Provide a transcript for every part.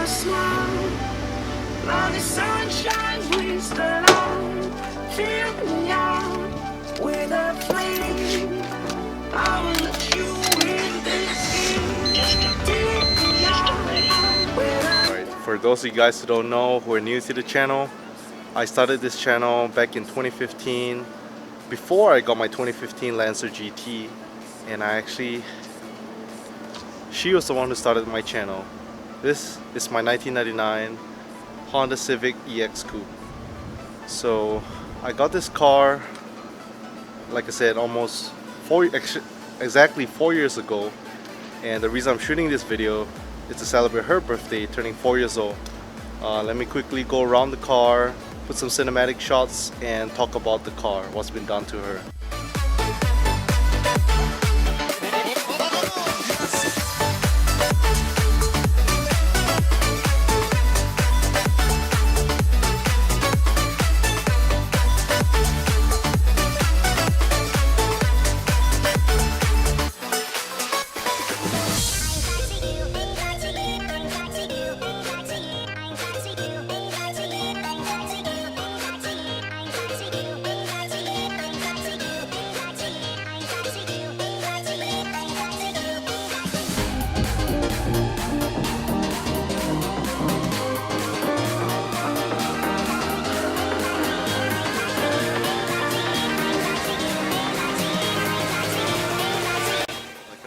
smile. Love is sunshine, breeze the light. Fill me out with a flame. I will let you in this game. Take me out with a Alright, for those of you guys who don't know, who are new to the channel, I started this channel back in 2015 before I got my 2015 Lancer GT, and she was the one who started my channel. This is my 1999 Honda Civic Ex Coupe. So I got this car, like I said, exactly 4 years ago, and the reason I'm shooting this video is to celebrate her birthday, turning 4 years old. Let me quickly go around the car, put some cinematic shots, and talk about the car, what's been done to her.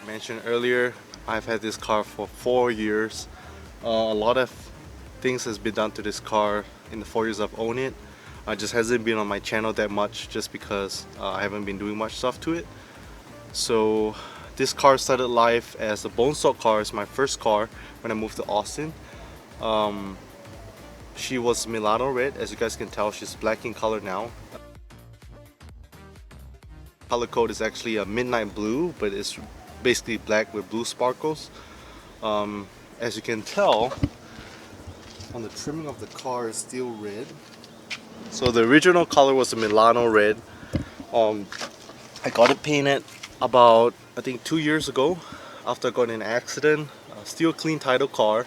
Mentioned earlier, I've had this car for 4 years. A lot of things has been done to this car in the 4 years I've owned it. It just hasn't been on my channel that much just because I haven't been doing much stuff to it. So this car started life as a bone stock car. It's my first car when I moved to Austin. She was Milano red. As you guys can tell, she's black in color now. Color code is actually a midnight blue, but it's basically black with blue sparkles. As you can tell, on the trimming of the car is still red. So the original color was a Milano red. I got it painted about, I think, 2 years ago after I got in an accident. Still clean title car.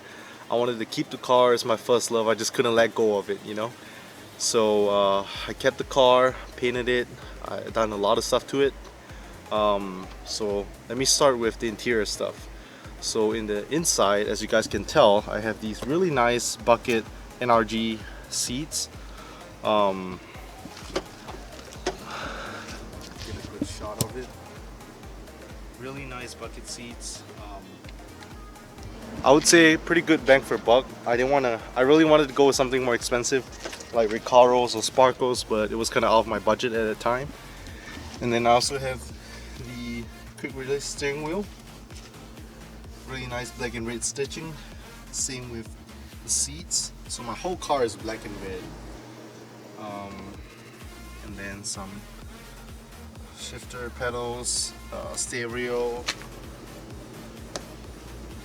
I wanted to keep the car as my first love. I just couldn't let go of it, you know. So I kept the car, painted it. I done a lot of stuff to it. So let me start with the interior stuff. So in the inside, as you guys can tell, I have these really nice bucket NRG seats. Get a good shot of it. Really nice bucket seats. I would say pretty good bang for buck. I really wanted to go with something more expensive, like Recaros or Sparkles, but it was kind of out of my budget at the time. And then I also have the quick release steering wheel. Really nice black and red stitching. Same with the seats. So my whole car is black and red. And then some shifter pedals, stereo,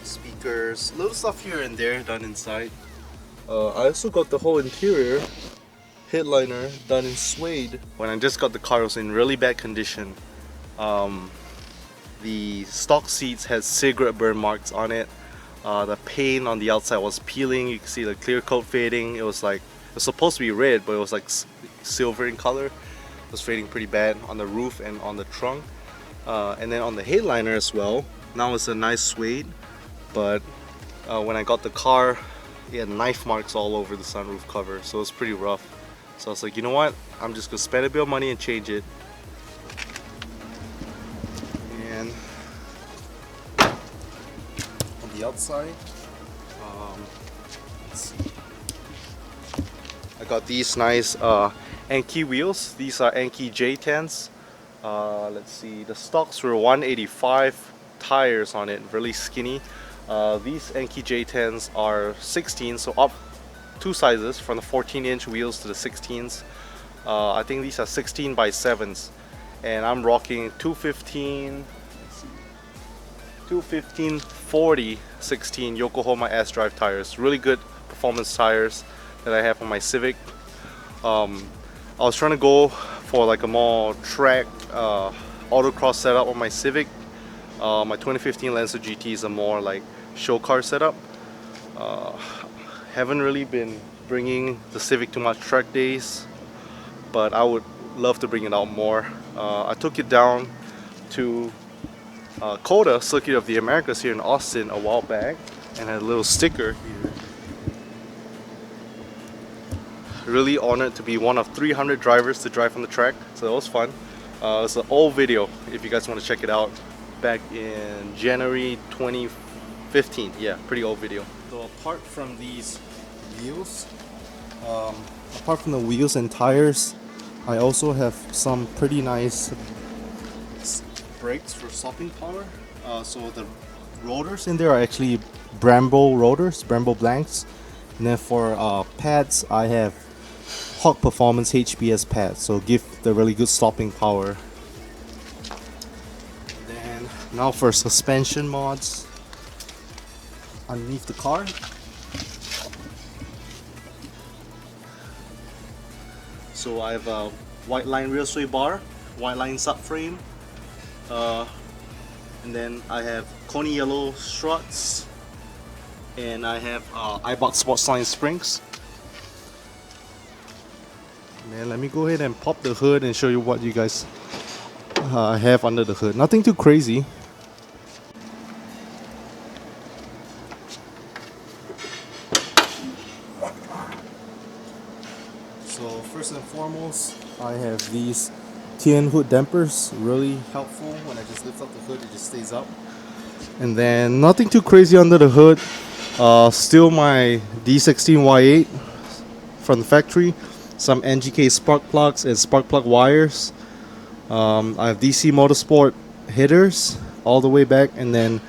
speakers, little stuff here and there done inside. I also got the whole interior headliner done in suede. When I just got the car, it was in really bad condition. The stock seats had cigarette burn marks on it. The paint on the outside was peeling. You can see the clear coat fading. It was supposed to be red, but it was like silver in color. It was fading pretty bad on the roof and on the trunk. And then on the headliner as well. Now it's a nice suede, but when I got the car, it had knife marks all over the sunroof cover, so it's pretty rough. So I was like, you know what? I'm just gonna spend a bit of money and change it. And on the outside, let's see. I got these nice Anki wheels. These are Anki J10s. Let's see. The stocks were 185 tires on it, really skinny. These Anki J10s are 16, so up 2 sizes from the 14-inch wheels to the 16s. I think these are 16 by 7s, and I'm rocking 215/40 16 Yokohama S-Drive tires. Really good performance tires that I have on my Civic. I was trying to go for like a more track autocross setup on my Civic. My 2015 Lancer GT is a more like show car setup. haven't really been bringing the Civic to my track days, but I would love to bring it out more. I took it down to COTA, Circuit of the Americas here in Austin a while back, and had a little sticker here. Really honored to be one of 300 drivers to drive on the track, so that was fun. It's an old video if you guys want to check it out, back in January 2015. Yeah, pretty old video. So apart from these wheels, apart from the wheels and tires, I also have some pretty nice brakes for stopping power. So the rotors in there are actually Brembo rotors, Brembo blanks. And then for pads, I have Hawk Performance HPS pads, so give the really good stopping power. Then now for suspension mods underneath the car. So I have a white line rear sway bar, white line subframe, and then I have Coney yellow struts, and I have iBox Sportsline springs. And then let me go ahead and pop the hood and show you what you guys have under the hood. Nothing too crazy. So first and foremost, I have these tin hood dampers, really helpful. When I just lift up the hood, it just stays up. And then nothing too crazy under the hood. Still my D16Y8 from the factory. Some NGK spark plugs and spark plug wires. I have DC Motorsport headers all the way back, and then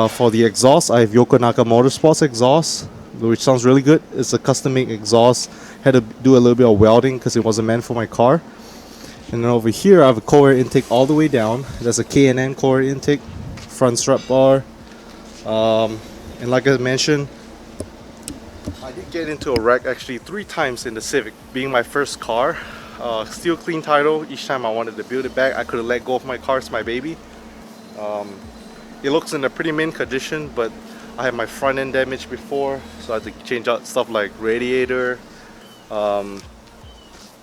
for the exhaust, I have Yokonaka Motorsports exhaust, which sounds really good. It's a custom-made exhaust. Had to do a little bit of welding because it wasn't meant for my car. And then over here, I have a core air intake all the way down. There's a K&N core air intake, front strap bar, and like I mentioned, I did get into a wreck actually 3 times in the Civic, being my first car. Still clean title. Each time I wanted to build it back, I could have let go of my car. It's my baby. It looks in a pretty mint condition, but I had my front end damaged before, so I had to change out stuff like radiator,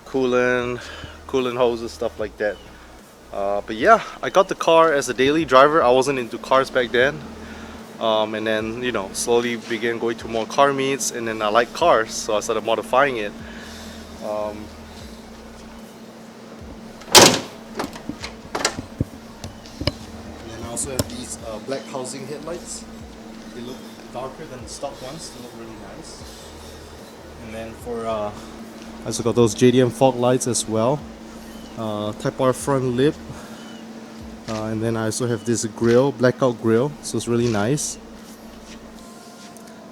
coolant hoses, stuff like that. But yeah, I got the car as a daily driver. I wasn't into cars back then. And then, you know, slowly began going to more car meets, and then I like cars, so I started modifying it. And then I also have these black housing headlights. They look darker than the stock ones. They look really nice. And then for I also got those JDM fog lights as well. Type R front lip. And then I also have this grill, blackout grill, so it's really nice.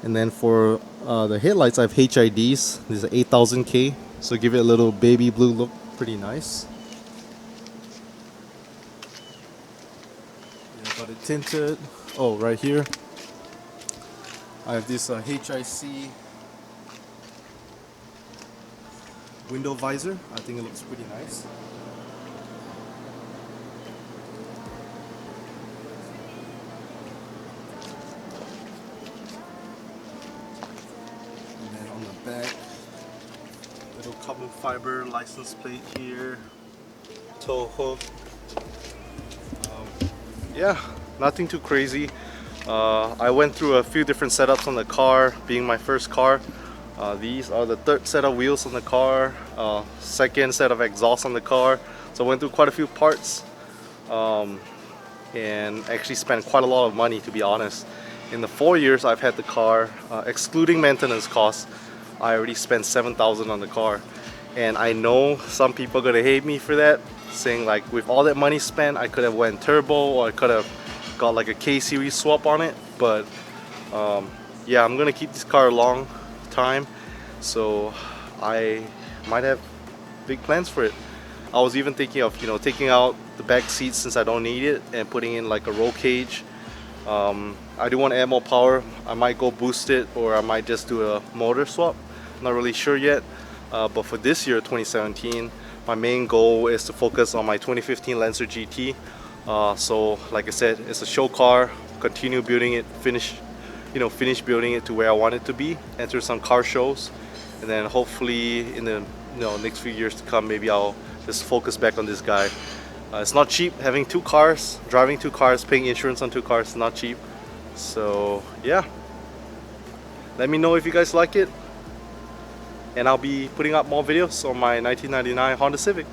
And then for the headlights, I have HIDs. These are 8000K, so give it a little baby blue look, pretty nice. Yeah, got it tinted. Oh, right here, I have this HIC window visor. I think it looks pretty nice. Back, little carbon fiber license plate here, tow hook. Yeah, nothing too crazy. I went through a few different setups on the car, being my first car. These are the 3rd set of wheels on the car, 2nd set of exhaust on the car. So I went through quite a few parts, and actually spent quite a lot of money, to be honest. In the 4 years I've had the car, excluding maintenance costs, I already spent $7,000 on the car. And I know some people are gonna hate me for that, saying like, with all that money spent, I could have went turbo, or I could have got like a K-series swap on it. But yeah, I'm gonna keep this car a long time, so I might have big plans for it. I was even thinking of, you know, taking out the back seats since I don't need it, and putting in like a roll cage. I do want to add more power. I might go boost it, or I might just do a motor swap. Not really sure yet. But for this year, 2017, my main goal is to focus on my 2015 Lancer GT. So like I said, it's a show car. Continue building it, finish you know, finish building it to where I want it to be, enter some car shows, and then hopefully in the next few years to come, maybe I'll just focus back on this guy. It's not cheap having two cars, driving two cars, paying insurance on two cars is not cheap. So yeah, let me know if you guys like it, and I'll be putting up more videos on my 1999 Honda Civic.